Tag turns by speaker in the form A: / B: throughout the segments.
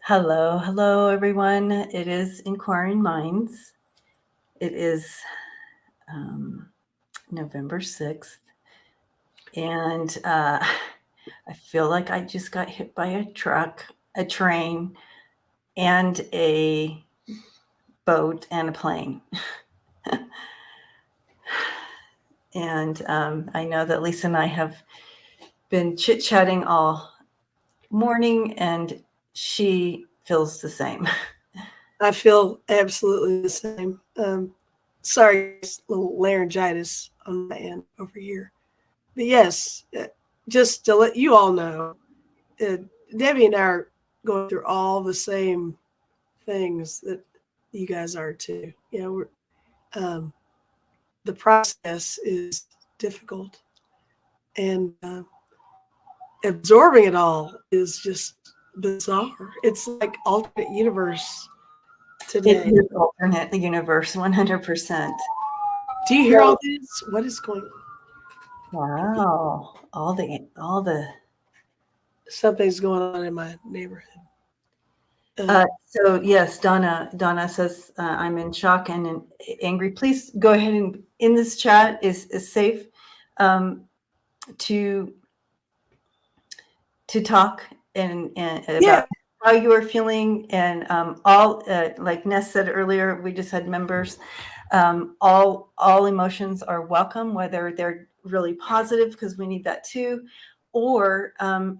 A: Hello, everyone. It is Inquiring Minds. It is um, November 6th, and I feel like I just got hit by a truck, a train, and a boat and a plane. And I know that Lisa and I have been chit-chatting all morning, and she feels the same.
B: I feel absolutely the same. Sorry, guys, little laryngitis on my end over here. But yes, just to let you all know, uh, Debbie and I are going through all the same things that you guys are too. Um, the process is difficult, and absorbing it all is just bizarre. It's like alternate universe
A: It
B: today.
A: is alternate universe, 100%.
B: Do you hear all
A: So,
B: this? What is going on?
A: wow, all the
B: Something's going on in my neighborhood. Uh,
A: so yes, Donna says I'm in shock and angry. Please go ahead and in this chat is safe um, to talk and about
B: yeah,
A: how you are feeling and all like Ness said earlier, we just had members. All emotions are welcome, whether they're really positive because we need that too, or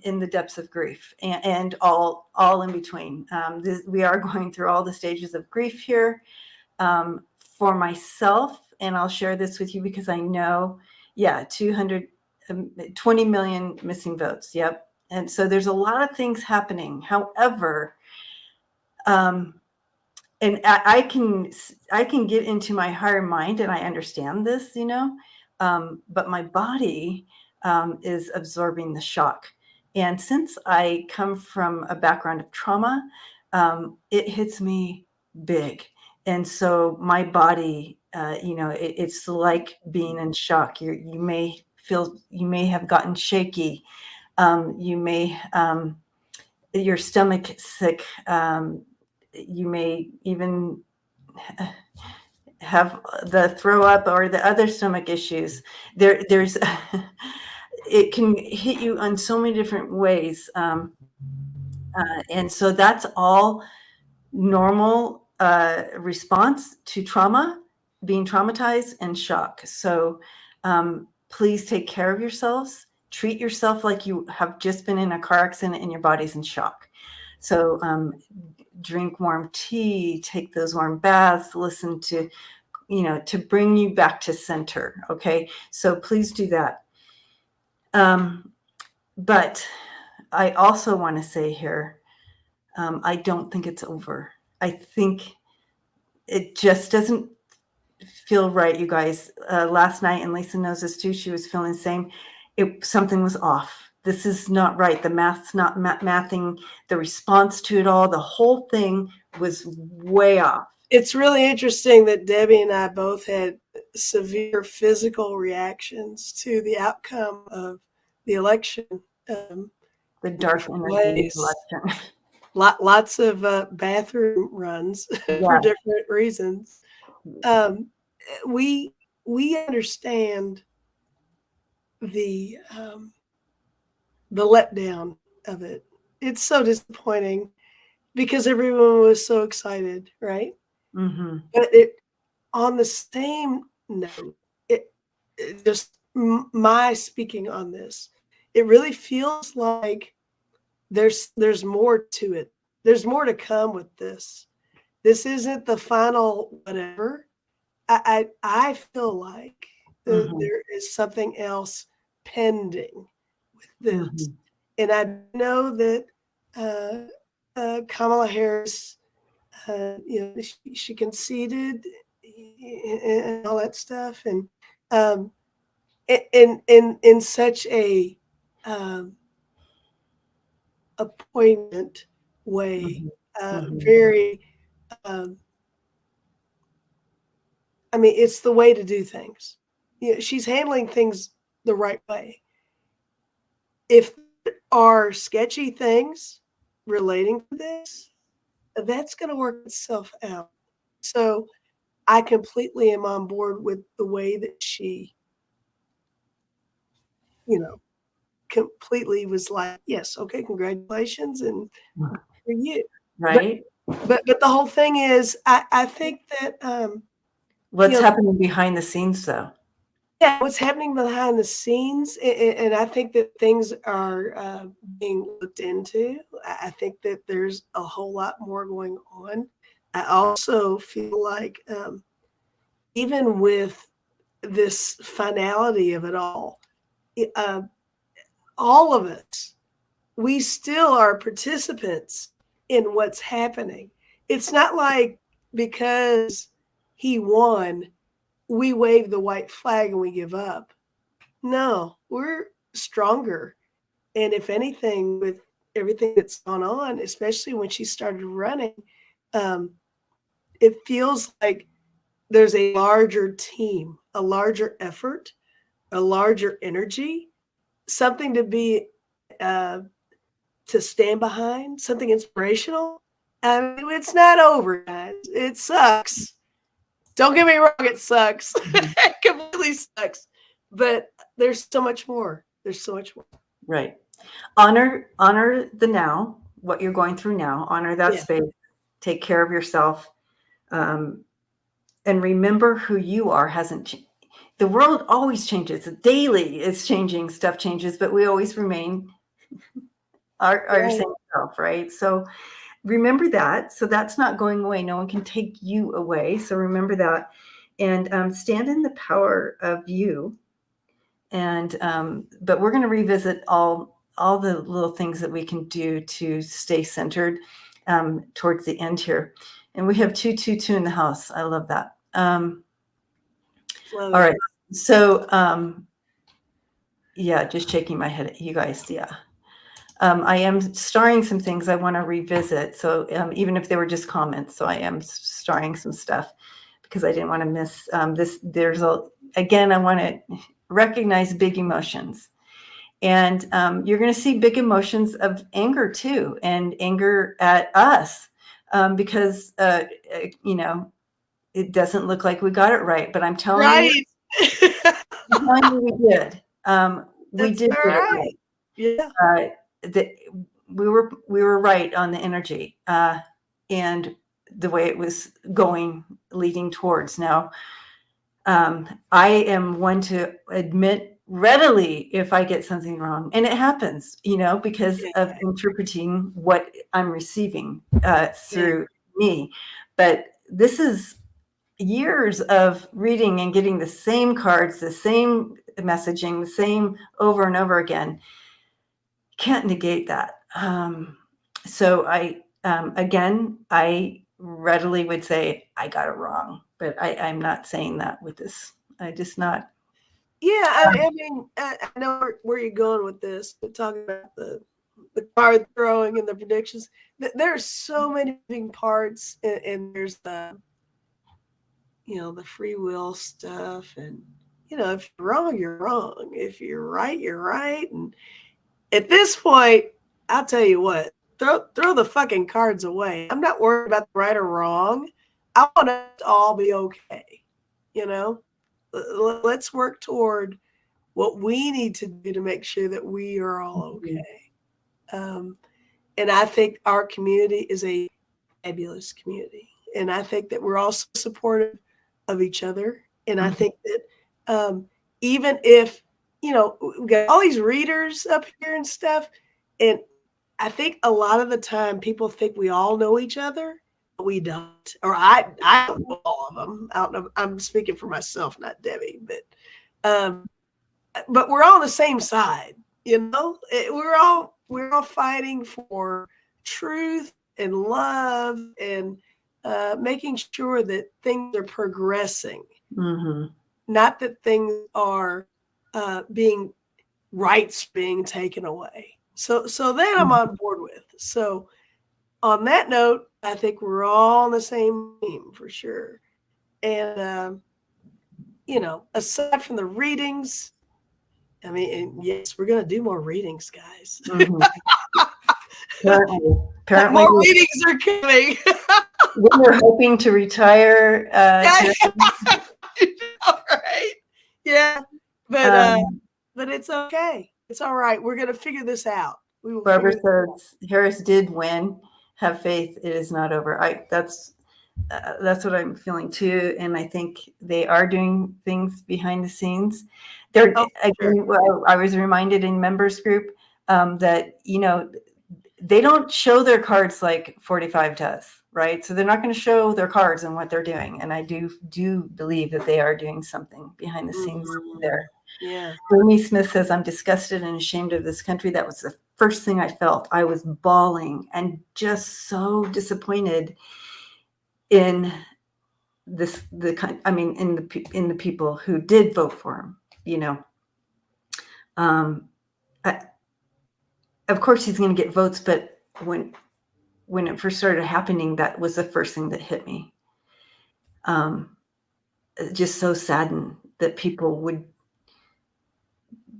A: in the depths of grief and all in between. We are going through all the stages of grief here. For myself, and I'll share this with you because I know, yeah, 220 million missing votes. Yep. And so there's a lot of things happening. However, um, and I can get into my higher mind and I understand this, but my body is absorbing the shock. And since I come from a background of trauma, it hits me big. And so my body, it's like being in shock. You may have gotten shaky. You may your stomach sick. You may even have the throw up or the other stomach issues. There's it can hit you on so many different ways, and so that's all normal response to trauma, being traumatized and shock. So please take care of yourselves. Treat yourself like you have just been in a car accident and your body's in shock. So drink warm tea, take those warm baths, listen to, to bring you back to center. Okay. So please do that. But I also want to say here, I don't think it's over. I think it just doesn't feel right, you guys. Last night, and Lisa knows this too, she was feeling the same. Something was off. This is not right. The math's not mathing. The response to it all, the whole thing was way off.
B: it's really interesting that Debbie and I both had severe physical reactions to the outcome of the election. Um,
A: The dark energy
B: ways.
A: election.
B: Lots of bathroom runs for
A: Yeah.
B: different reasons. Um, we we understand the the letdown of it. It's so disappointing because everyone was so excited, right?
A: Mm-hmm.
B: But it on the same note, it just my speaking on this, it really feels like there's more to it. There's more to come with this. This isn't the final whatever. I feel like
A: Mm-hmm.
B: there is something else pending with this,
A: Mm-hmm.
B: and I know that Kamala Harris, she conceded and all that stuff, and um, in such um, a poignant way,
A: Mm-hmm. Mm-hmm.
B: very. Um, I mean, it's the way to do things. She's handling things the right way. If there are sketchy things relating to this, that's going to work itself out. So I completely am on board with the way that she, you know, completely was like, yes, okay, congratulations, and for you.
A: Right?
B: But the whole thing is, I think that
A: What's
B: you know,
A: happening behind the scenes, though?
B: yeah, what's happening behind the scenes, and I think that things are being looked into. I think that there's a whole lot more going on. I also feel like even with this finality of it uh, all of us, we still are participants in what's happening. It's not like because he won, we wave the white flag and we give up. No, we're stronger. And if anything, with everything that's gone on, especially when she started running, um, it feels like there's a larger team, a larger effort, a larger energy, something to be uh, to stand behind, something inspirational. I mean, it's not over, guys. It sucks. Don't get me wrong, it sucks. It completely sucks. But there's so much more. There's so much more.
A: Right. Honor the now, what you're going through now. Honor that
B: Yeah.
A: space. Take care of yourself. Um, and remember who you are hasn't changed. The world always changes. Daily it's changing, stuff changes, but we always remain our
B: Right.
A: same self, right? So remember that. So that's not going away. No one can take you away. So remember that. And stand in the power of you. And but we're going to revisit all the little things that we can do to stay centered towards the end here. And we have 222 in the house. I love that.
B: Love
A: All
B: it.
A: right. So yeah, just shaking my head at you guys. Yeah. I am starring some things I want to revisit. So even if they were just comments, so I am starring some stuff because I didn't want to miss this. Again, I want to recognize big emotions. And you're going to see big emotions of anger too, and anger at us because, it doesn't look like we got it right. But I'm telling you,
B: Right.
A: we did. We
B: That's
A: did
B: all
A: get it
B: right.
A: right.
B: Yeah.
A: That we were right on the energy and the way it was going, leading towards. Now, I am one to admit readily if I get something wrong, and it happens, because of
B: Yeah.
A: interpreting what I'm receiving
B: Yeah.
A: through me. But this is years of reading and getting the same cards, the same messaging, the same over and over again. Can't negate that. So again, I readily would say I got it wrong, but I'm not saying that with this. I just not.
B: Yeah. I mean, I know where you're going with this. We're talking about the card throwing and the predictions. There are so many moving parts, and there's the free will stuff, and if you're wrong, you're wrong. If you're right, you're right. And at this point, I'll tell you what, throw the fucking cards away. I'm not worried about the right or wrong. I want us to all be okay. You know, let's work toward what we need to do to make sure that we are all okay. And I think our community is a fabulous community. And I think that we're also supportive of each other. And I think that even if, we got all these readers up here and stuff, and I think a lot of the time people think we all know each other, but we don't. Or I don't know all of them. I don't know. I'm speaking for myself, not Debbie, but we're all on the same side. We're all fighting for truth and love and making sure that things are progressing, not that things are rights being taken away. So that I'm on board with. So on that note, I think we're all on the same team for sure. And aside from the readings, I mean, and yes, we're going to do more readings, guys.
A: Apparently,
B: More readings are coming.
A: we were hoping to retire.
B: All right. Yeah. But it's okay. It's all right. We're going to figure this out. We will
A: Barbara
B: figure this
A: says Harris did win. Have faith; it is not over. That's what I'm feeling too, and I think they are doing things behind the scenes. They're
B: out. Oh, sure.
A: again. Well, I was reminded in members group that they don't show their cards like 45 does, right? So they're not going to show their cards and what they're doing, and I do believe that they are doing something behind the scenes there.
B: Yeah.
A: Bernie Smith says, I'm disgusted and ashamed of this country. That was the first thing I felt. I was bawling and just so disappointed in in the people who did vote for him. Of course he's going to get votes, but when it first started happening, that was the first thing that hit me. Just so saddened that people would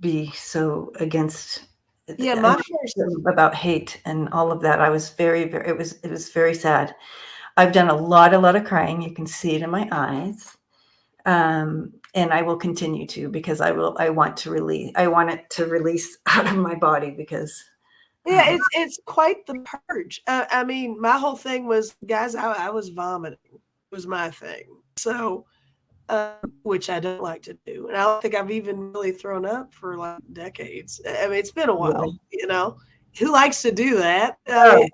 A: be so against about hate and all of that. I was very, very, it was very sad. I've done a lot of crying. You can see it in my eyes. And I will continue to, because I want it to release out of my body, because
B: it's quite the purge. I mean, my whole thing was, guys, I was vomiting was my thing. So, which I don't like to do. And I don't think I've even really thrown up for like decades. I mean, it's been a while, who likes to do that? I mean,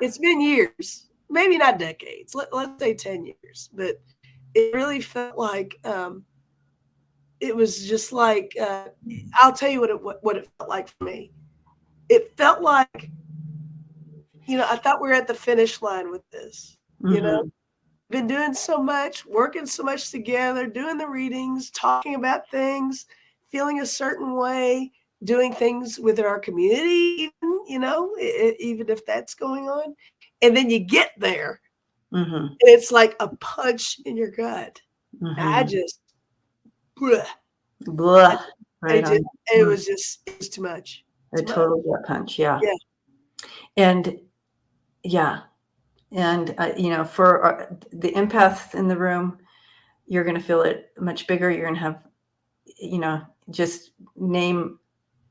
B: it's been years, maybe not decades. Let's say 10 years, but it really felt like, it was just like, I'll tell you what it felt like for me. It felt like, I thought we were at the finish line with this, been doing so much, working so much together, doing the readings, talking about things, feeling a certain way, doing things within our community, even if that's going on. And then you get there, and it's like a punch in your gut. I just, bleh.
A: Right
B: it was too much.
A: A total gut punch. Yeah.
B: Yeah.
A: And for the empaths in the room, you're going to feel it much bigger. You're going to have, just name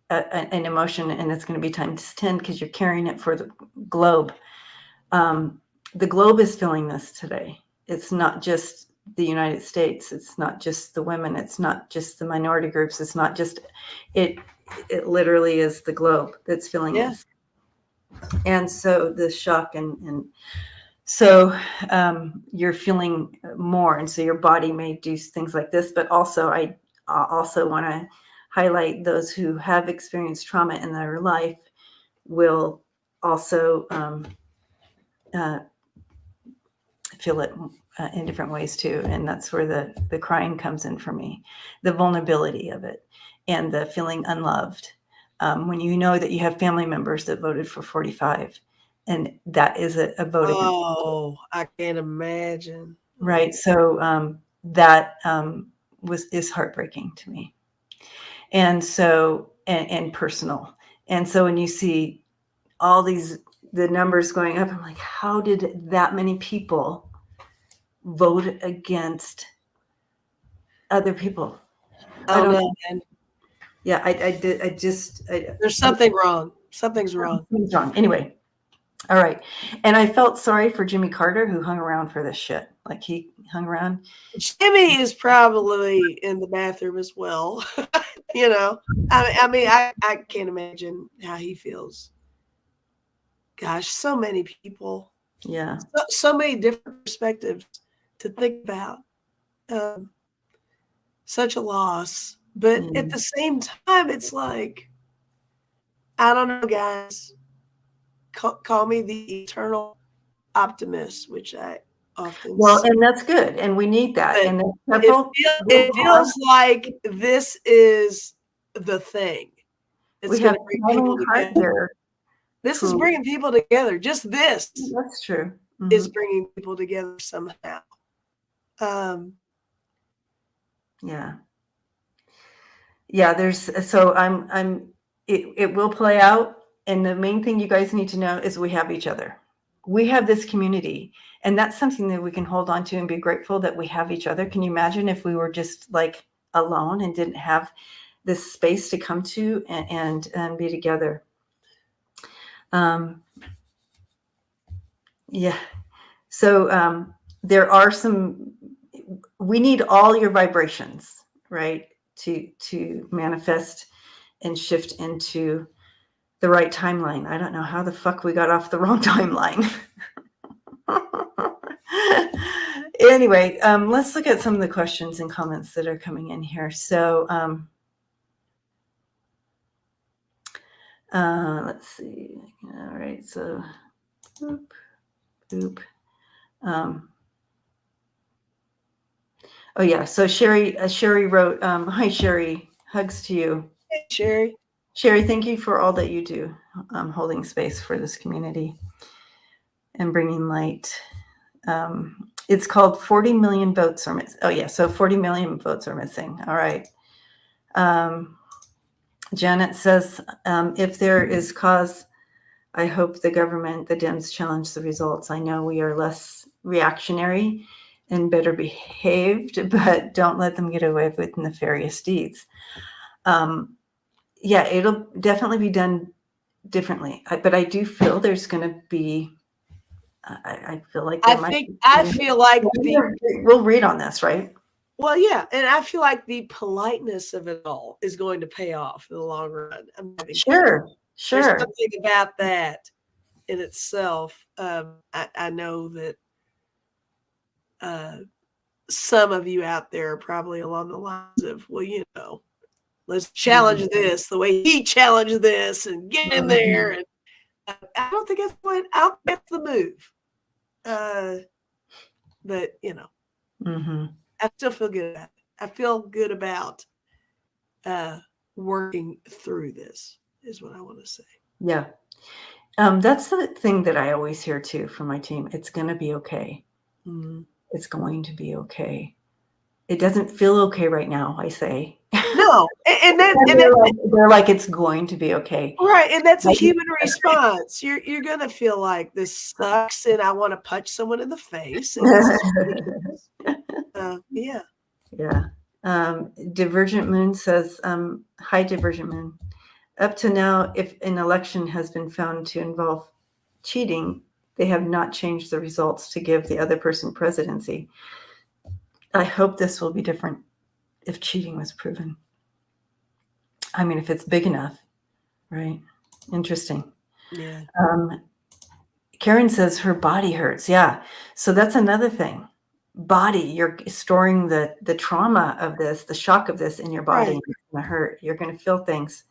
A: an emotion, and it's going to be times 10, because you're carrying it for the globe. The globe is feeling this today. It's not just the United States. It's not just the women. It's not just the minority groups. It's not just it. It literally is the globe that's feeling this. And so the shock and so you're feeling more, and so your body may do things like this. But also, I also want to highlight those who have experienced trauma in their life will also feel it in different ways too, and that's where the crying comes in for me, the vulnerability of it, and the feeling unloved. When you know that you have family members that voted for 45, and that is a vote against.
B: Oh, I can't imagine.
A: Right. So that is heartbreaking to me, and so and personal. And so when you see all the numbers going up, I'm like, how did that many people vote against other people?
B: I don't know, man.
A: Yeah, I did.
B: There's something wrong. Something's wrong.
A: Something's wrong. Anyway, all right. And I felt sorry for Jimmy Carter, who hung around for this shit. Like, he hung around.
B: Jimmy is probably in the bathroom as well. I mean, I can't imagine how he feels. Gosh, so many people.
A: Yeah.
B: So many different perspectives to think about. Such a loss. But at the same time, it's like, I don't know, guys. Call me the eternal optimist, which I often say.
A: And that's good, and we need that.
B: But
A: and
B: it feels like this is the thing.
A: We have
B: bring people together. This is bringing people together. Just this.
A: That's true.
B: Is bringing people together somehow.
A: Yeah. There's so it will play out. And the main thing you guys need to know is we have each other. We have this community, and that's something that we can hold on to and be grateful that we have each other. Can you imagine if we were just like alone and didn't have this space to come to and be together? Yeah. So there are we need all your vibrations, right, to manifest and shift into the right timeline. I don't know how the fuck we got off the wrong timeline. Anyway, let's look at some of the questions and comments that are coming in here. So let's see. All right. So, boop. Oh yeah. So Sherry wrote, "Hi Sherry, hugs to you."
B: Hey, Sherry.
A: Sherry, thank you for all that you do, holding space for this community and bringing light. It's called 40 million votes are missing. Oh yeah, so 40 million votes are missing. All right. Janet says, if there is cause, I hope the government, the Dems, challenge the results. I know we are less reactionary and better behaved, but don't let them get away with nefarious deeds. Yeah, it'll definitely be done differently. But I do feel there's going to be, I feel like
B: I feel like
A: we'll read on this, right?
B: Well, yeah, and I feel like the politeness of it all is going to pay off in the long run.
A: Sure.
B: There's something about that in itself. I know that some of you out there are probably along the lines of, well, let's challenge this the way he challenged this and get in there. And I don't think that's the move. But I still feel good about it. I feel good about working through this, is what I want to say.
A: Yeah. That's the thing that I always hear too from my team. It's going to be okay.
B: Mm-hmm.
A: It's going to be okay. It doesn't feel okay right now, I say.
B: No. And
A: they're like, it's going to be okay.
B: Right. And that's a human response. You're going to feel like this sucks and I want to punch someone in the face. Yeah.
A: Yeah. Divergent Moon says, hi, Divergent Moon. Up to now, if an election has been found to involve cheating, they have not changed the results to give the other person presidency. I hope this will be different if cheating was proven. I mean, if it's big enough, right? Interesting.
B: Yeah.
A: Karen says her body hurts. Yeah. So that's another thing. Body, you're storing the trauma of this, the shock of this in your body.
B: Right.
A: It's going to hurt. You're going to feel things.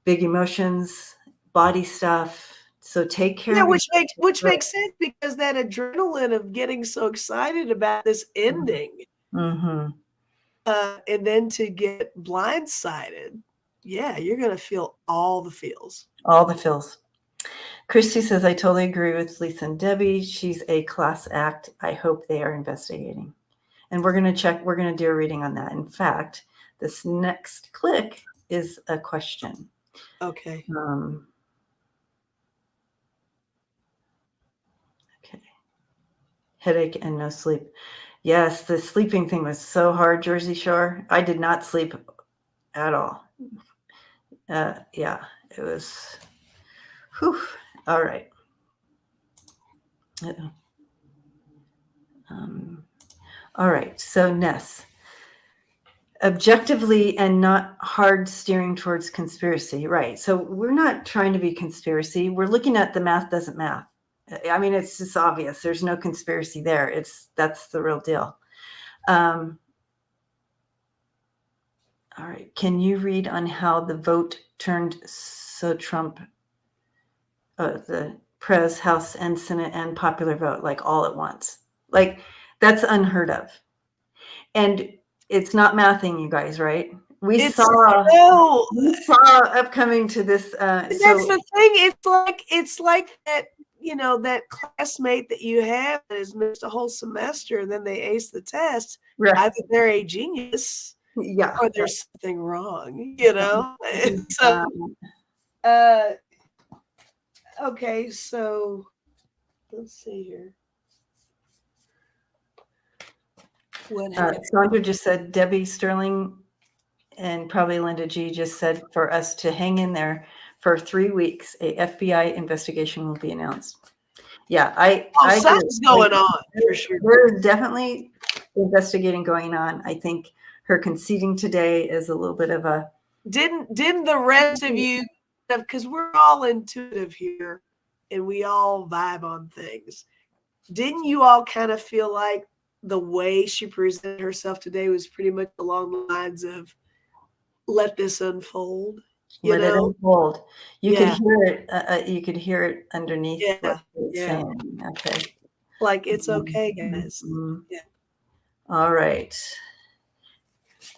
A: Big emotions, body stuff. So take care.
B: Yeah, which makes sense because that adrenaline of getting so excited about this ending, and then to get blindsided, yeah, you're gonna feel all the feels.
A: All the feels. Christy says, I totally agree with Lisa and Debbie. She's a class act. I hope they are investigating. And we're going to do a reading on that. In fact, this next click is a question.
B: Okay.
A: Okay. Headache and no sleep. Yes, the sleeping thing was so hard, Jersey Shore. I did not sleep at all. Yeah, it was. Whew. All right. All right. So Ness. Objectively and not hard steering towards conspiracy. Right. So we're not trying to be conspiracy. We're looking at the math doesn't math. I mean, it's just obvious. There's no conspiracy there. That's the real deal. All right. Can you read on how the vote turned so Trump, the Pres, House, and Senate and popular vote, like all at once? Like that's unheard of. And it's not mathing, you guys, right? We saw upcoming to this.
B: That's the thing. It's like that. That classmate that you have that has missed a whole semester and then they ace the test.
A: Right.
B: Either they're a genius,
A: yeah,
B: or there's something wrong. So Uh, okay, so let's see here. What happened?
A: Sandra just said Debbie Sterling and probably Linda G just said for us to hang in there for 3 weeks. A FBI investigation will be announced. Yeah, I agree.
B: Something's going on for sure.
A: There's definitely investigating going on. I think her conceding today is a little bit of a.
B: Didn't the rest of you, because we're all intuitive here and we all vibe on things, didn't you all kind of feel like the way she presented herself today was pretty much along the lines of let this unfold?
A: Let it unfold. You could
B: Yeah.
A: hear it. You could hear it underneath
B: Yeah,
A: what it's
B: yeah.
A: saying. Okay.
B: Like it's okay, guys.
A: Mhm.
B: Yeah.
A: All right.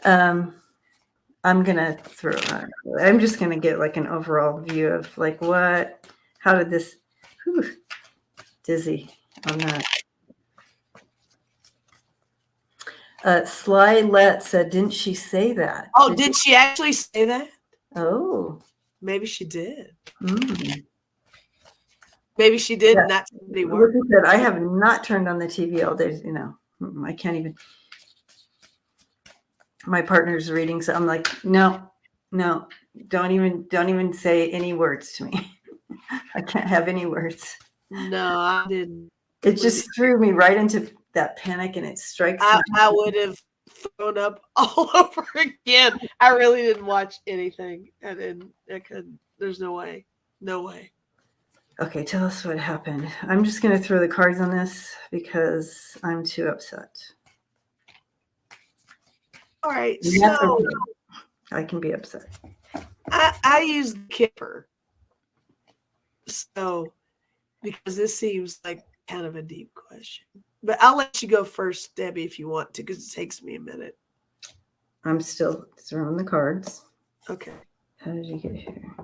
A: I'm gonna throw. I'm just gonna get like an overall view of like what. How did this? Whew, dizzy on that. Sly Let said, "Didn't she say that?"
B: Oh, did she actually say that?
A: Oh,
B: maybe she did.
A: mm.
B: Maybe she did
A: Yeah.
B: not say any
A: Look
B: words.
A: at that. I have not turned on the TV all day. You know, I can't even. My partner's reading, so I'm like, no, don't even say any words to me. I can't have any words.
B: No, I didn't.
A: It just threw me right into that panic, and it strikes.
B: I would have thrown up all over again. I really didn't watch anything. I didn't. I couldn't. There's no way. No way.
A: Okay, tell us what happened. I'm just going to throw the cards on this because I'm too upset.
B: All right.
A: And that's
B: So
A: okay. I can be upset.
B: I use the Kipper. So because this seems like kind of a deep question. But I'll let you go first, Debbie, if you want to, because it takes me a minute.
A: I'm still throwing the cards.
B: Okay.
A: How did you get here?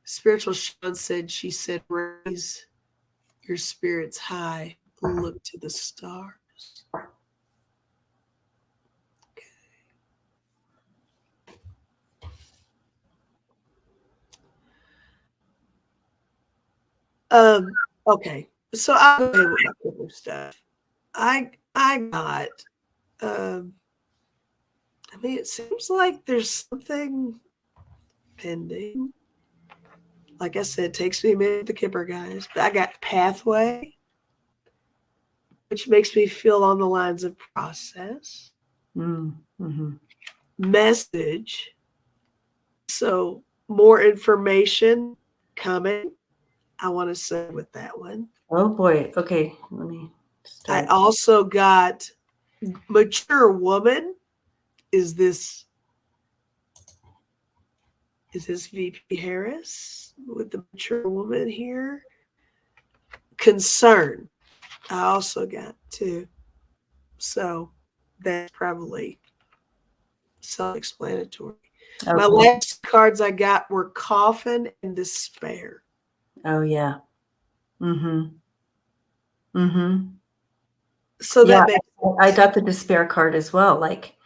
B: Spiritual Sean said, she said, raise your spirits high, look to the stars. Okay. So I'll go ahead with my Kipper stuff. I got I mean, it seems like there's something pending. Like I said, it takes me a minute, the Kipper guys. But I got pathway, which makes me feel on the lines of process.
A: Mm-hmm.
B: Message. So more information coming. I want to say with that one.
A: Oh boy. Okay. Let me start.
B: I also got mature woman. Is this VP Harris with the mature woman here? Concern. I also got too. So that's probably self-explanatory.
A: Okay.
B: My last cards I got were coffin and despair.
A: Oh yeah. Mm-hmm. Mm-hmm.
B: So
A: yeah,
B: that makes
A: I got the despair card as well. Like,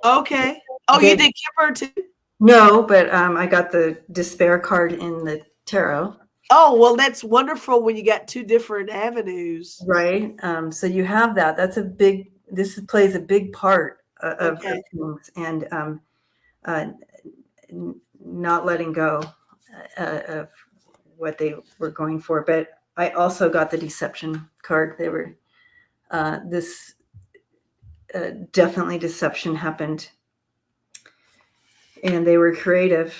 B: okay. Oh, you did Kipper too?
A: No, but I got the despair card in the tarot.
B: Oh, well, that's wonderful when you got two different avenues.
A: Right. So you have that. That's a big. This plays a big part of things, and not letting go of what they were going for. But I also got the deception card. They were this definitely deception happened, and they were creative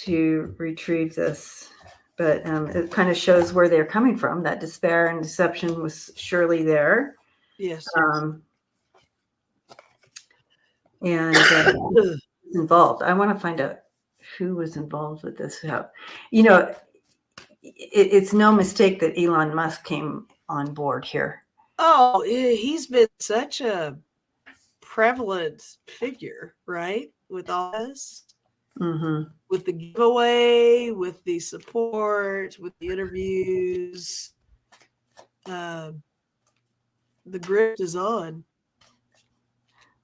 A: to retrieve this. But it kind of shows where they're coming from. That despair and deception was surely there.
B: Yes.
A: And involved. I want to find out who was involved with this. How, it's no mistake that Elon Musk came on board here.
B: Oh, he's been such a prevalent figure, right? With all this.
A: Mm-hmm.
B: With the giveaway, with the support, with the interviews. The grip is on.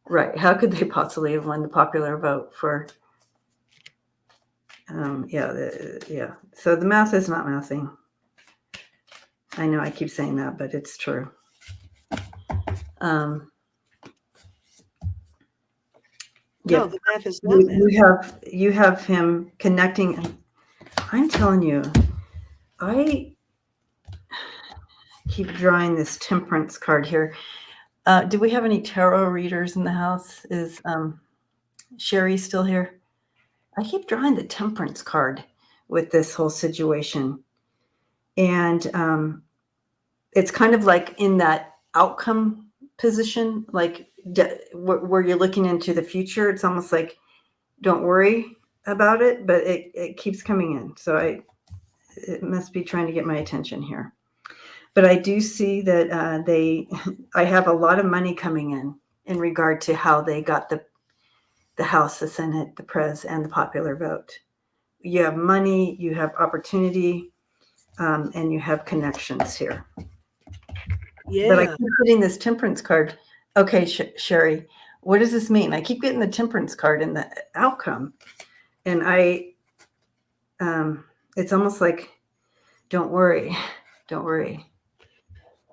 A: Right. How could they possibly have won the popular vote for yeah. So the math is not mathing. I know I keep saying that, but it's true.
B: No,
A: Yep.
B: the math is not math.
A: You have him connecting. I'm telling you, I keep drawing this temperance card here. Do we have any tarot readers in the house? Is Sherry still here? I keep drawing the temperance card with this whole situation. And it's kind of like in that outcome position, like where you're looking into the future. It's almost like, don't worry about it, but it keeps coming in. So it must be trying to get my attention here. But I do see that I have a lot of money coming in regard to how they got the House, the Senate, the Pres, and the popular vote. You have money, you have opportunity, and you have connections here.
B: Yeah.
A: But I keep getting this temperance card. Okay, Sherry, what does this mean? I keep getting the temperance card in the outcome. And it's almost like, don't worry.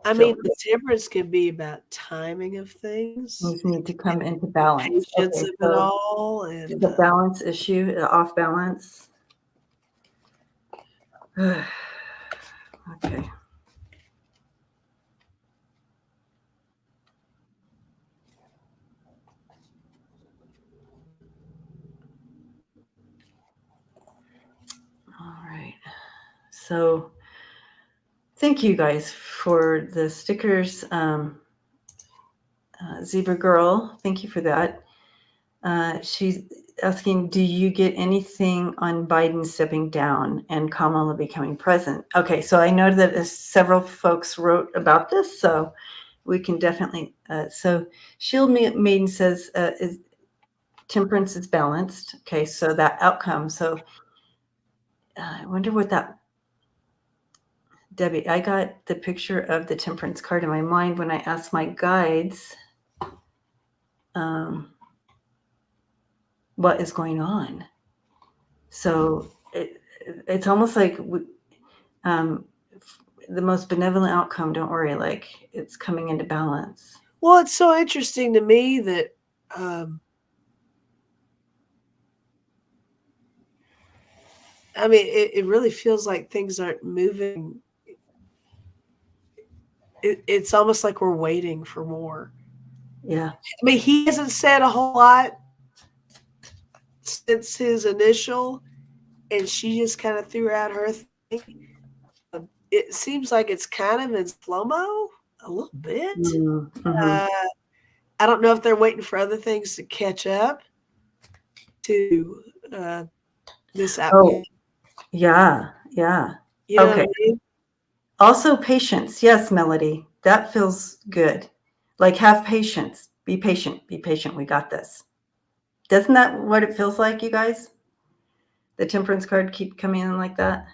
B: I mean, the temperance can be about timing of things.
A: Things need to come into balance.
B: Patience of it all. And
A: the balance issue, the off balance. Okay. All right. So thank you guys for the stickers. Zebra Girl, thank you for that. She's asking, do you get anything on Biden stepping down and Kamala becoming president? Okay, so I know that several folks wrote about this, so we can definitely. So Shield Maiden says, temperance is balanced. Okay, so that outcome. So I wonder what that. Debbie, I got the picture of the temperance card in my mind when I asked my guides what is going on. So it's almost like the most benevolent outcome, don't worry, like it's coming into balance.
B: Well, it's so interesting to me that I mean, it really feels like things aren't moving. It's almost like we're waiting for more.
A: Yeah.
B: I mean, he hasn't said a whole lot since his initial, and she just kind of threw out her thing. It seems like it's kind of in slow-mo a little bit.
A: Mm-hmm.
B: I don't know if they're waiting for other things to catch up to this outcome.
A: Oh, yeah.
B: You know
A: Okay.
B: what I mean?
A: Also, patience. Yes, Melody. That feels good. Like, have patience. Be patient. We got this. Doesn't that what it feels like, you guys? The temperance card keep coming in like that?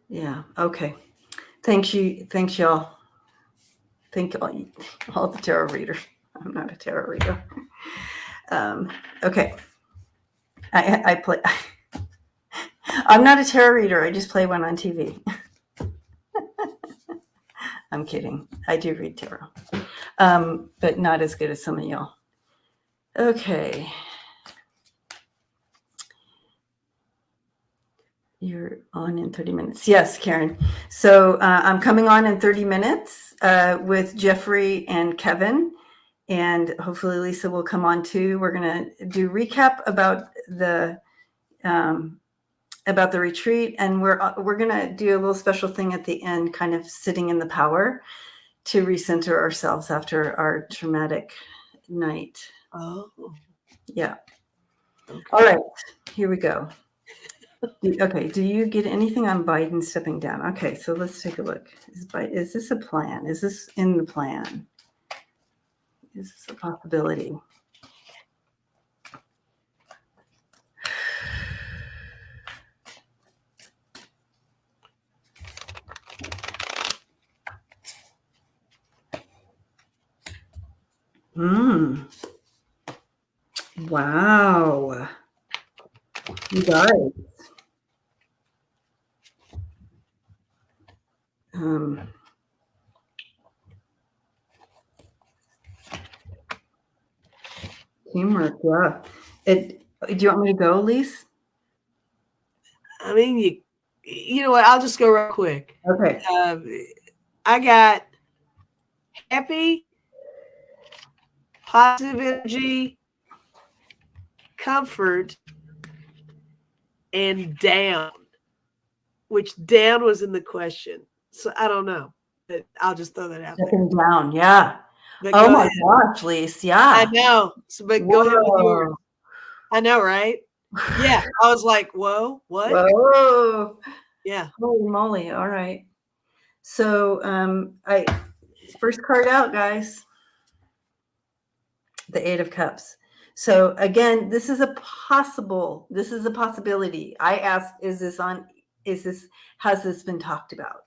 A: Yeah. Okay. Thanks, y'all. Thank all the tarot readers. I'm not a tarot reader. Okay. I play. I'm not a tarot reader. I just play one on TV. I'm kidding. I do read tarot, but not as good as some of y'all. Okay. You're on in 30 minutes. Yes, Karen. So I'm coming on in 30 minutes with Jeffrey and Kevin, and hopefully Lisa will come on too. We're going to do recap about the retreat, and we're going to do a little special thing at the end, kind of sitting in the power to recenter ourselves after our traumatic night.
B: Oh.
A: Yeah.
B: Okay.
A: All right. Here we go. Okay, do you get anything on Biden stepping down? Okay, so let's take a look. Is this a plan? Is this in the plan? Is this a possibility? Wow. You guys. Teamwork, yeah. Do you want me to go, Lise?
B: I mean, you know what? I'll just go real quick.
A: Okay.
B: I got happy, positive energy, comfort, and down, which down was in the question. So I don't know, but I'll just throw that out there.
A: Stepping down, yeah.
B: But
A: Oh
B: go
A: my
B: ahead.
A: gosh, Lise, yeah.
B: I know. So, but go ahead with yours.
A: Whoa.
B: I know, right? Yeah. I was like, whoa, what?
A: Whoa.
B: Yeah.
A: Holy moly. All right. So first card out, guys. The Eight of Cups. So again, this is a possibility. I asked, has this been talked about?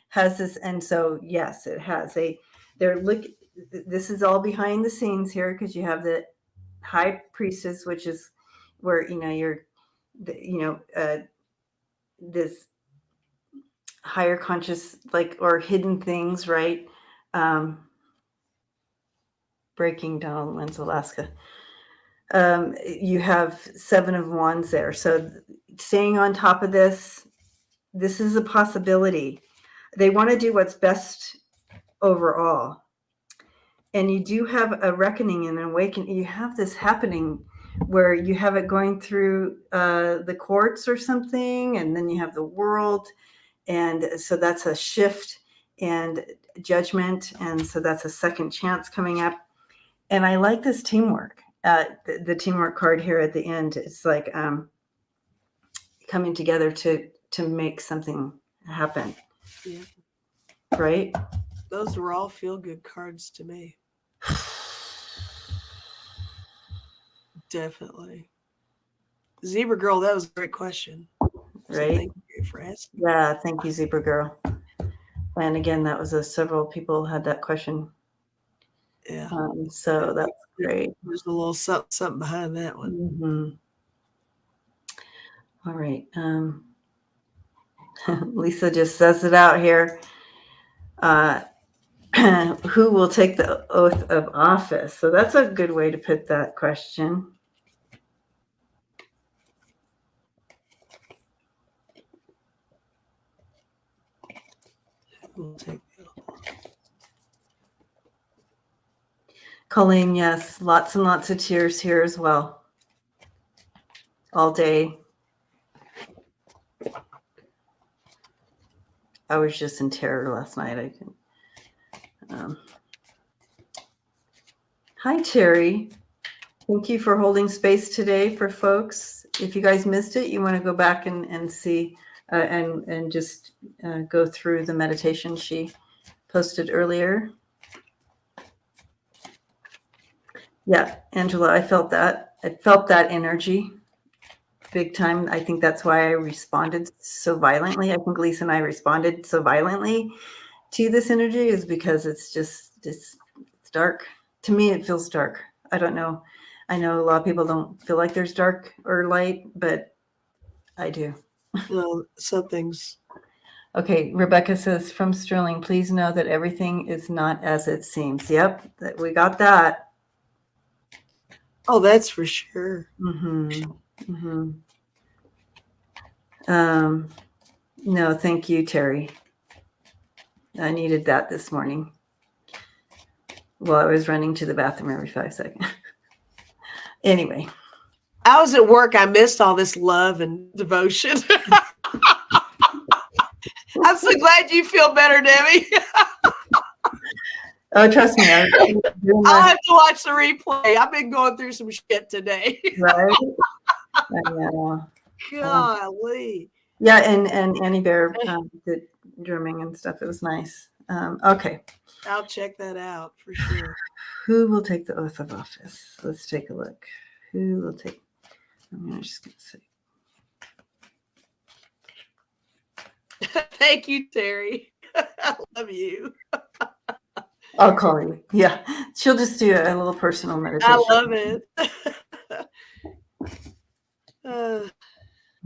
A: Has this, and so yes, it has. This is all behind the scenes here, because you have the High Priestess, which is where, this higher conscious, or hidden things, right? Breaking down wins Alaska. You have Seven of Wands there. So staying on top of this is a possibility. They want to do what's best overall. And you do have a reckoning and an awakening. You have this happening where you have it going through the courts or something, and then you have the world. And so that's a shift and judgment. And so that's a second chance coming up. And I like this teamwork. The teamwork card here at the end. It's like coming together to make something happen.
B: Yeah.
A: Right?
B: Those were all feel-good cards to me. Definitely. Zebra Girl, that was a great question.
A: Right?
B: So thank you for asking.
A: Yeah, thank you, Zebra Girl. And again, that was several people had that question.
B: Yeah.
A: So that's great.
B: There's a little something behind that one.
A: Mm-hmm. All right. Lisa just says it out here. Who will take the oath of office? So that's a good way to put that question.
B: Who will take the oath?
A: Colleen, yes, lots and lots of tears here as well. All day. I was just in terror last night. Hi, Terry. Thank you for holding space today for folks. If you guys missed it, you want to go back and see and just go through the meditation she posted earlier. Yeah, Angela, I felt that. I felt that energy big time. I think that's why I responded so violently. I think Lisa and I responded so violently to this energy is because it's dark. To me, it feels dark. I don't know. I know a lot of people don't feel like there's dark or light, but I do.
B: Well, some things.
A: Okay, Rebecca says, from Sterling, please know that everything is not as it seems. Yep, we got that.
B: Oh, that's for sure.
A: Mm-hmm. Mm-hmm. No, thank you, Terry. I needed that this morning. Well, I was running to the bathroom every 5 seconds. Anyway.
B: I was at work. I missed all this love and devotion. I'm so glad you feel better, Debbie.
A: Oh, trust me.
B: I'll have to watch the replay. I've been going through some shit today.
A: Right? I know.
B: Golly.
A: Yeah, and Annie Bear did drumming and stuff. It was nice. Okay.
B: I'll check that out for sure.
A: Who will take the oath of office? Let's take a look. Who will take? I'm just going to say.
B: Thank you, Terry. I love you.
A: I'll call you. Yeah. She'll just do a little personal meditation.
B: I love it.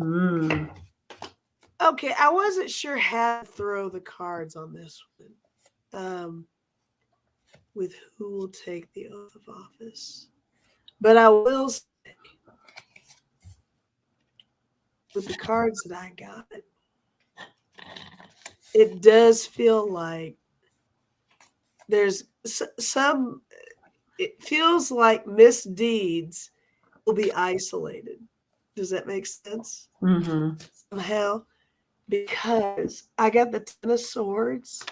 A: Mm.
B: Okay, I wasn't sure how to throw the cards on this one. With who will take the oath of office. But I will say, with the cards that I got, it does feel like there's some, it feels like misdeeds will be isolated. Does that make sense?
A: Mm-hmm.
B: Somehow? Because I got the Ten of Swords,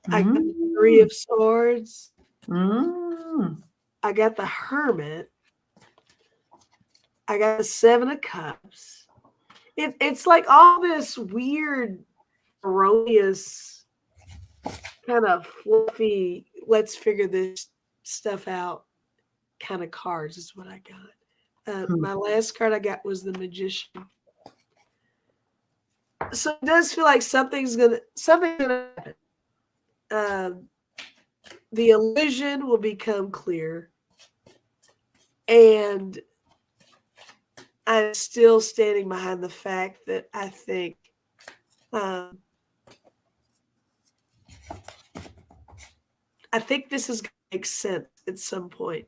B: I got the Three of Swords,
A: Mm.
B: I got the Hermit, I got the Seven of Cups. It's like all this weird, erroneous, kind of fluffy, let's figure this stuff out kind of cards is what I got. My last card I got was the Magician. So it does feel like something's gonna happen. The illusion will become clear, and I'm still standing behind the fact that I think this is going to make sense at some point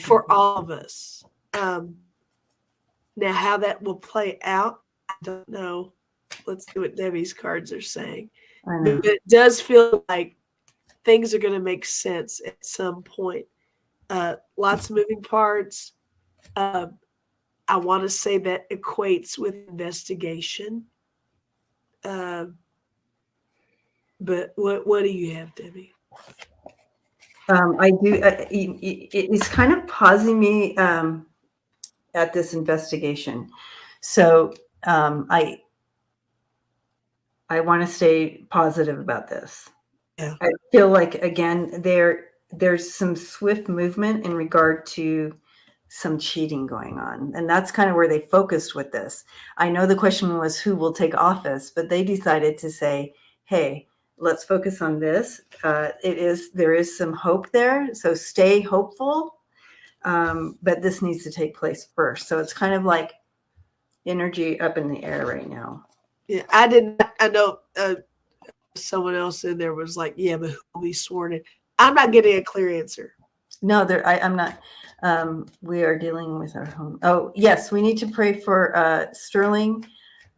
B: for all of us. Now, how that will play out, I don't know. Let's see what Debbie's cards are saying. But it does feel like things are going to make sense at some point. Lots of moving parts. I want to say that equates with investigation. But what do you have, Debbie?
A: I do. It's kind of pausing me at this investigation. So I want to stay positive about this.
B: Yeah.
A: I feel like, again, there's some swift movement in regard to some cheating going on. And that's kind of where they focused with this. I know the question was who will take office, but they decided to say, hey, let's focus on this. There is some hope there. So stay hopeful. But this needs to take place first. So it's kind of like energy up in the air right now.
B: Yeah, I know someone else in there was like, yeah, but who will be sworn in? I'm not getting a clear answer.
A: No, I'm not. We are dealing with our home. Oh, yes, we need to pray for Sterling.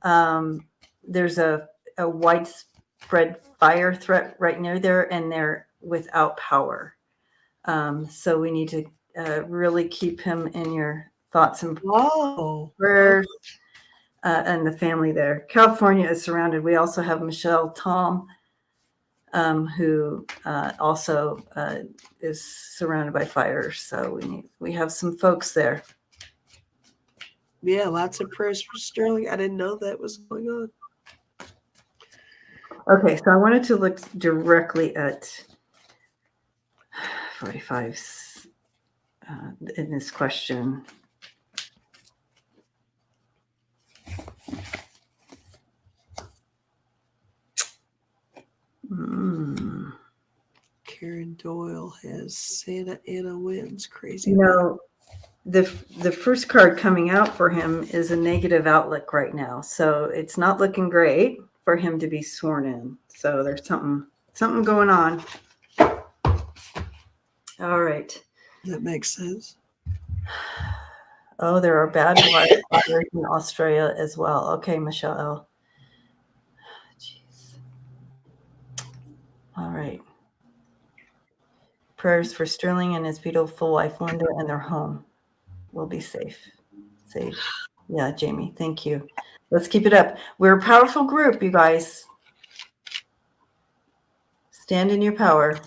A: There's a widespread fire threat right near there, and they're without power. So we need to really keep him in your thoughts and prayers, and the family there. California is surrounded. We also have Michelle Tom, who also is surrounded by fires. So we have some folks there.
B: Yeah, lots of prayers for Sterling. I didn't know that was going on.
A: Okay, so I wanted to look directly at 45's in this question.
B: Karen Doyle has Santa Ana wins. Crazy.
A: You know, the first card coming out for him is a negative outlook right now. So it's not looking great for him to be sworn in. So there's something going on. All right.
B: That makes sense.
A: Oh, there are bad wildfires in Australia as well. Okay, Michelle. Jeez. All right. Prayers for Sterling and his beautiful wife, Linda, and their home will be safe. Yeah, Jamie, thank you. Let's keep it up. We're a powerful group, you guys. Stand in your power.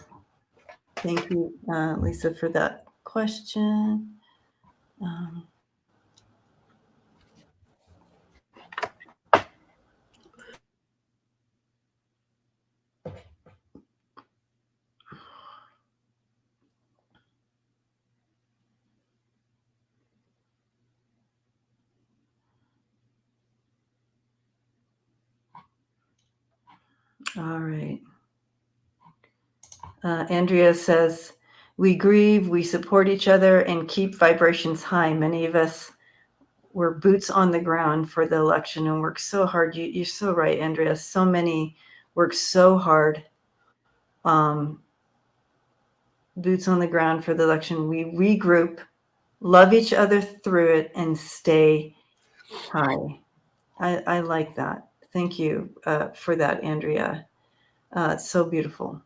A: Thank you, Lisa, for that question. All right. Andrea says, We grieve, we support each other, and keep vibrations high. Many of us were boots on the ground for the election and worked so hard. You're so right, Andrea. So many worked so hard. Boots on the ground for the election. We regroup, love each other through it, and stay high. I like that. Thank you for that, Andrea. It's so beautiful.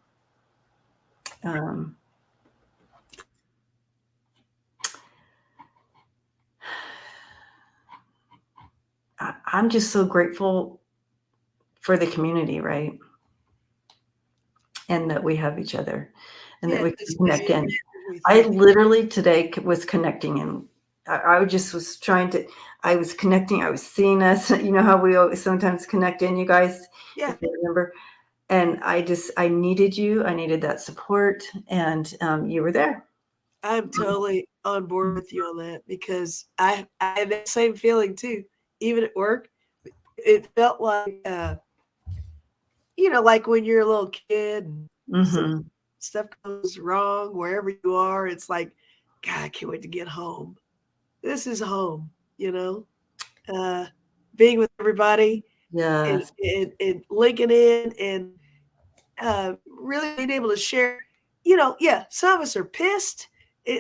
A: I'm just so grateful for the community, right? And that we have each other and that we can connect in. I literally today was connecting, and I just was trying to, I was connecting, I was seeing us. You know how we always sometimes connect in, you guys,
B: Yeah.
A: if you remember. And I needed you. I needed that support, and you were there.
B: I'm totally on board with you on that because I had that same feeling too. Even at work, it felt like, like when you're a little kid and stuff goes wrong wherever you are. It's like, God, I can't wait to get home. This is home, being with everybody and,
A: Yes.
B: and linking in and really being able to share. Some of us are pissed,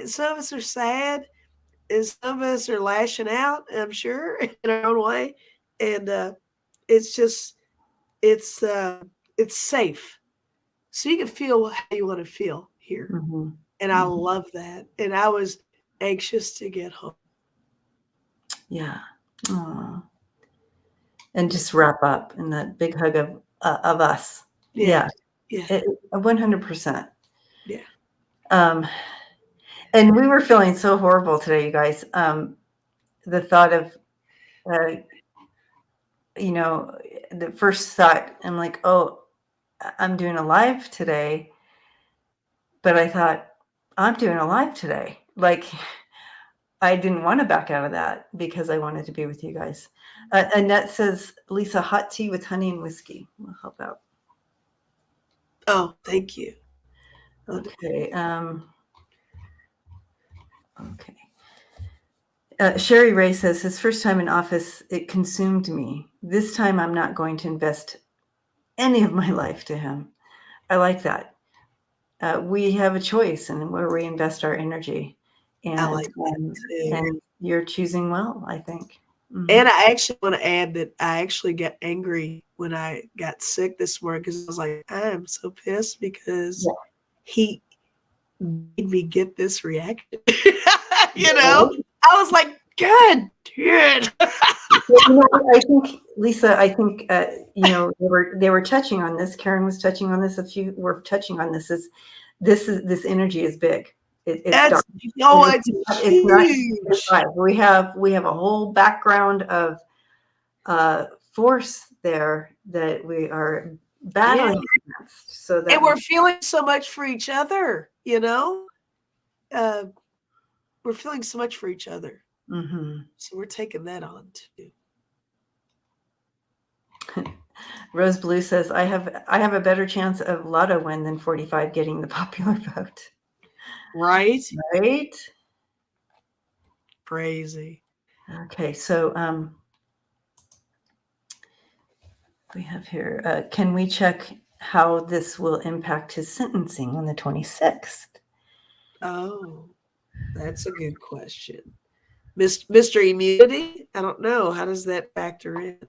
B: some of us are sad, and some of us are lashing out, I'm sure, in our own way. And it's just, it's safe. So you can feel how you want to feel here. And I love that. And I was anxious to get home.
A: Yeah. Aww. And just wrap up in that big hug of us.
B: Yeah.
A: 100%.
B: Yeah.
A: And we were feeling so horrible today, you guys. The thought of, the first thought, I'm like, oh, I'm doing a live today. But I thought, I'm doing a live today. Like, I didn't want to back out of that because I wanted to be with you guys. Annette says, Lisaa, hot tea with honey and whiskey will help out.
B: Oh, thank you.
A: Okay. Okay. Sherry Ray says, his first time in office, it consumed me. This time, I'm not going to invest any of my life to him. I like that. We have a choice in where we invest our energy. And,
B: I like that too.
A: And you're choosing well, I think.
B: And I actually want to add that I actually got angry when I got sick this morning because I was like, I am so pissed because he made me get this reaction. I was like, God, dude.
A: I think, Lisaa, they were touching on this. Karen was touching on this. A few were touching on this. This energy is big. It's dark. It's not. We have a whole background of force there that we are battling against. So that
B: and we're feeling so much for each other. We're feeling so much for each other. So we're taking that on too.
A: Rose Blue says, I have a better chance of lotto win than 45 getting the popular vote.
B: Right?
A: Right?
B: Crazy.
A: Okay, so we have here, can we check how this will impact his sentencing on the 26th?
B: Oh, that's a good question. Mr. Immunity? I don't know. How does that factor in?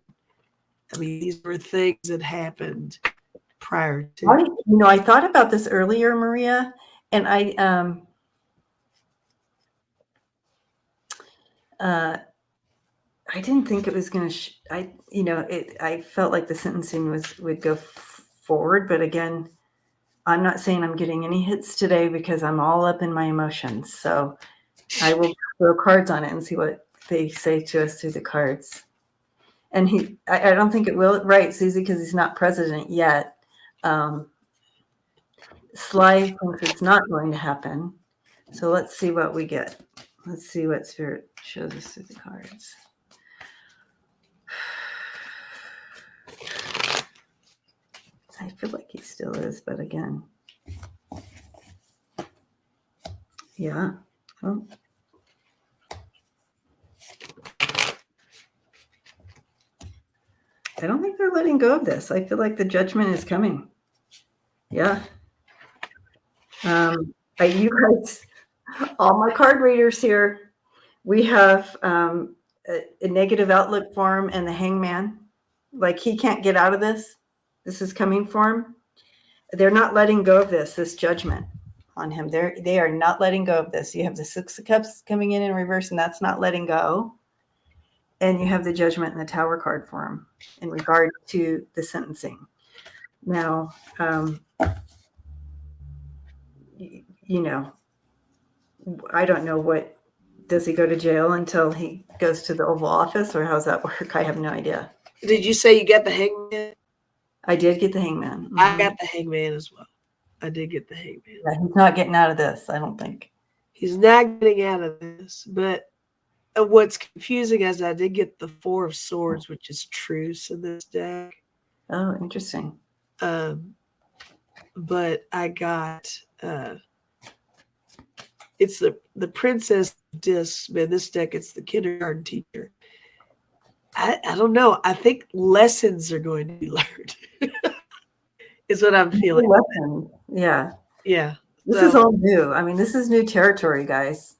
B: I mean, these were things that happened prior to.
A: I thought about this earlier, Maria, and I didn't think it was going to. I felt like the sentencing would go forward, but again, I'm not saying I'm getting any hits today because I'm all up in my emotions. So I will throw cards on it and see what they say to us through the cards. And I don't think it will, right, Susie, because he's not president yet. Sly thinks it's not going to happen. So let's see what we get. Let's see what Spirit shows us through the cards. I feel like he still is, but again. Yeah. Oh. I don't think they're letting go of this. I feel like the judgment is coming. Yeah. You guys, all my card readers here, we have a negative outlook for him and the hangman. Like he can't get out of this. This is coming for him. They're not letting go of this judgment on him. They are not letting go of this. You have the Six of Cups coming in reverse, and that's not letting go. And you have the Judgment and the Tower card for him in regard to the sentencing. Now, you know, I don't know what, does he go to jail until he goes to the Oval Office, or how's that work? I have no idea.
B: Did you say you got the hangman?
A: I did get the hangman. Mm-hmm.
B: I got the hangman as well. I did get the hangman.
A: Yeah, he's not getting out of this, I don't think.
B: He's not getting out of this. But what's confusing is I did get the Four of Swords, which is truce in this deck.
A: Oh, interesting.
B: But I got it's the Princess of Discs. Man, this deck, it's the kindergarten teacher. I don't know. I think lessons are going to be learned. Is what I'm feeling.
A: Lessons. Yeah.
B: Yeah.
A: This is all new. I mean, this is new territory, guys.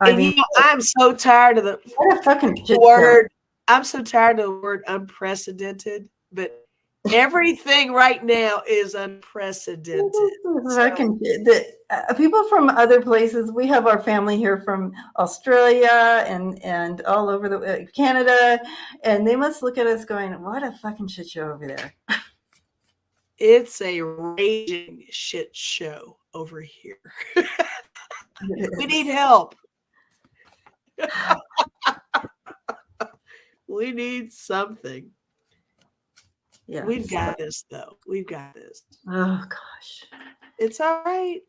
A: I mean,
B: I'm so tired of the
A: what a fucking
B: word. I'm so tired of the word unprecedented, but everything right now is unprecedented.
A: People from other places, we have our family here from Australia and all over the Canada, and they must look at us going, what a fucking shit show over there.
B: It's a raging shit show over here. We need help. We need something. Yeah, we've got this, though. We've got this.
A: Oh, gosh.
B: It's all right.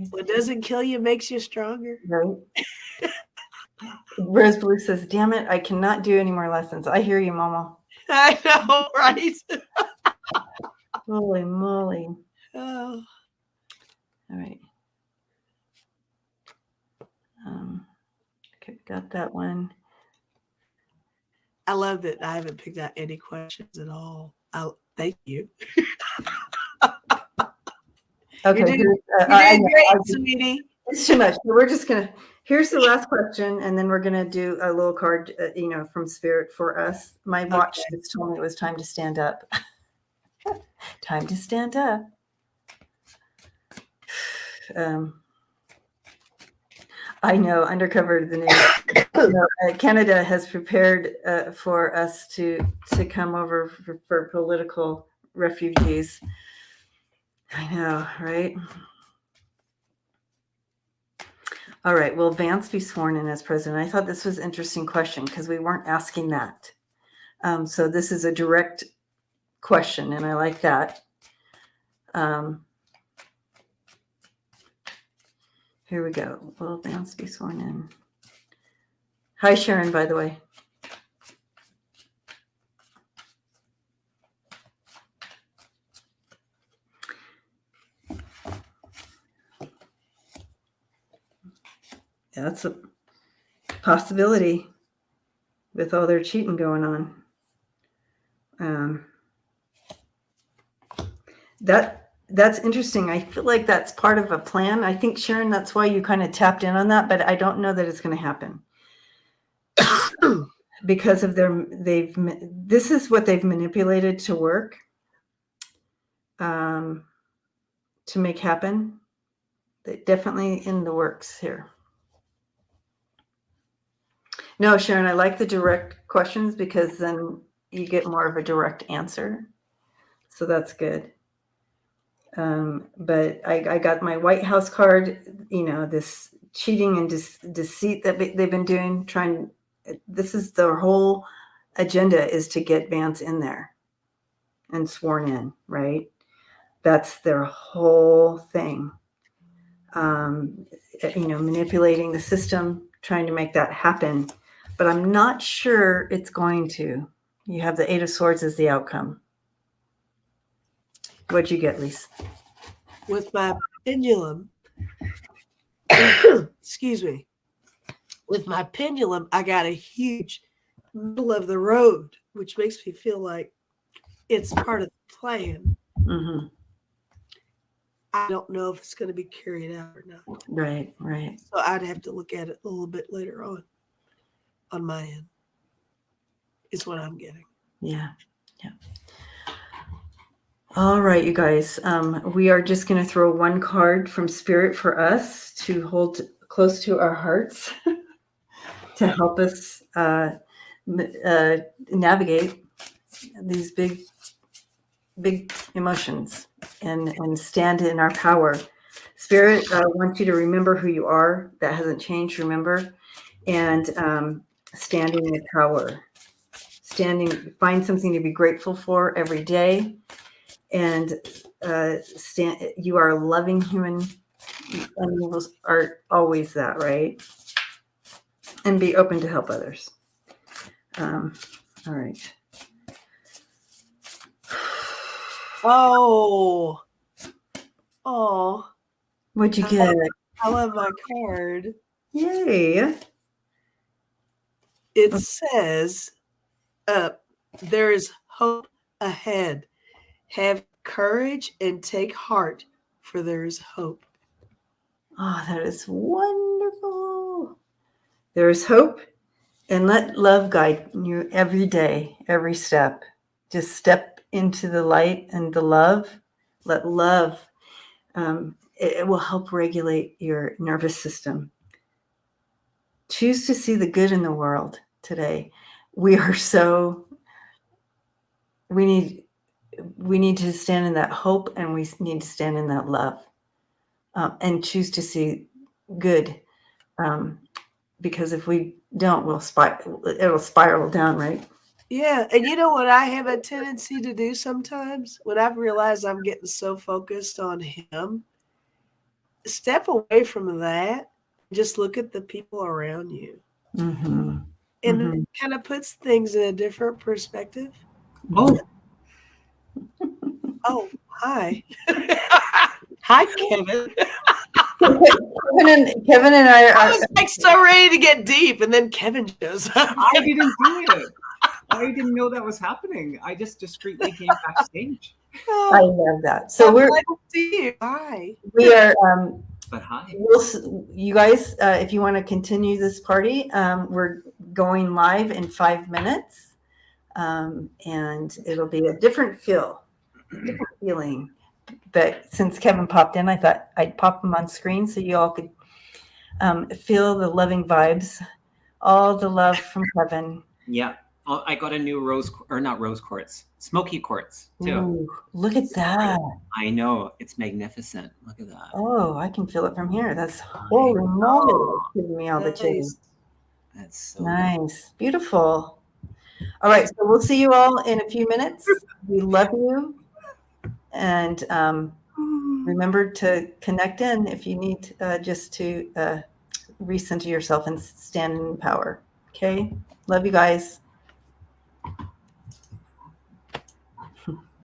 B: What doesn't kill you makes you stronger.
A: Right. Rose Blue says, damn it, I cannot do any more lessons. I hear you, Mama.
B: I know, right?
A: Holy moly.
B: Oh.
A: All right. Okay, got that one.
B: I love that I haven't picked out any questions at all. Thank you.
A: Okay.
B: You're doing great, sweetie.
A: It's too much. We're just going to, here's the last question, and then we're going to do a little card, from Spirit for us. My watch just told me it was time to stand up. Time to stand up. I know, undercover the news. Canada has prepared for us to come over for political refugees. I know, right? All right. Will Vance be sworn in as president? I thought this was an interesting question because we weren't asking that. So this is a direct question, and I like that. Here we go. Will Vance be sworn in? Hi, Sharon, by the way. Yeah, that's a possibility with all their cheating going on. That's interesting. I feel like that's part of a plan. I think, Sharon, that's why you kind of tapped in on that, but I don't know that it's going to happen. Because of this is what they've manipulated to work, to make happen. Definitely in the works here. No, Sharon, I like the direct questions because then you get more of a direct answer. So that's good. But I got my White House card, this cheating and deceit that they've been doing, this is their whole agenda, is to get Vance in there and sworn in, right? That's their whole thing. Manipulating the system, trying to make that happen. But I'm not sure it's going to. You have the Eight of Swords as the outcome. What'd you get, Lisa?
B: With my pendulum, excuse me, with my pendulum, I got a huge middle of the road, which makes me feel like it's part of the plan.
A: Mm-hmm.
B: I don't know if it's going to be carried out or not.
A: Right, right.
B: So I'd have to look at it a little bit later on my end, is what I'm getting.
A: Yeah, yeah. All right, you guys. We are just going to throw one card from Spirit for us to hold close to our hearts to help us navigate these big emotions and stand in our power. Spirit wants you to remember who you are. That hasn't changed. Remember, and stand in your power. Find something to be grateful for every day, and you are a loving human, and you are always that, right? And be open to help others. All right.
B: Oh,
A: What'd you get?
B: I love my card.
A: Yay!
B: It says, there is hope ahead. Have courage and take heart, for there is hope.
A: Oh, that is wonderful. There is hope, and let love guide you every day, every step. Just step into the light and the love. Let love, it will help regulate your nervous system. Choose to see the good in the world today. We need to stand in that hope, and we need to stand in that love, and choose to see good. Because if we don't, it'll spiral down, right?
B: Yeah. And you know what I have a tendency to do sometimes when I've realized I'm getting so focused on him? Step away from that. Just look at the people around you.
A: Mm-hmm.
B: And
A: Mm-hmm.
B: it kind of puts things in a different perspective.
C: Oh,
B: Oh, hi. Hi, Kevin.
A: Kevin and I
B: I
A: are.
B: was like so ready to get deep, and then Kevin shows up.
C: I didn't do it. I didn't know that was happening. I just discreetly came backstage.
A: I love that. So
B: I'm glad to see you. Hi.
A: we are.
C: But hi.
A: You guys, if you want to continue this party, we're going live in 5 minutes, and it'll be a different feeling. But since Kevin popped in, I thought I'd pop him on screen so you all could feel the loving vibes, all the love from Kevin.
C: Yeah. Oh, I got a new not rose quartz, smoky quartz too.
A: Ooh, look at that.
C: I know. It's magnificent. Look at that.
A: Oh, I can feel it from here. That's holy moly. It's giving me all the chills.
C: That's so
A: Nice. Beautiful. All right. So we'll see you all in a few minutes. We love you. And remember to connect in if you need just to recenter yourself and stand in power. Okay. Love you guys.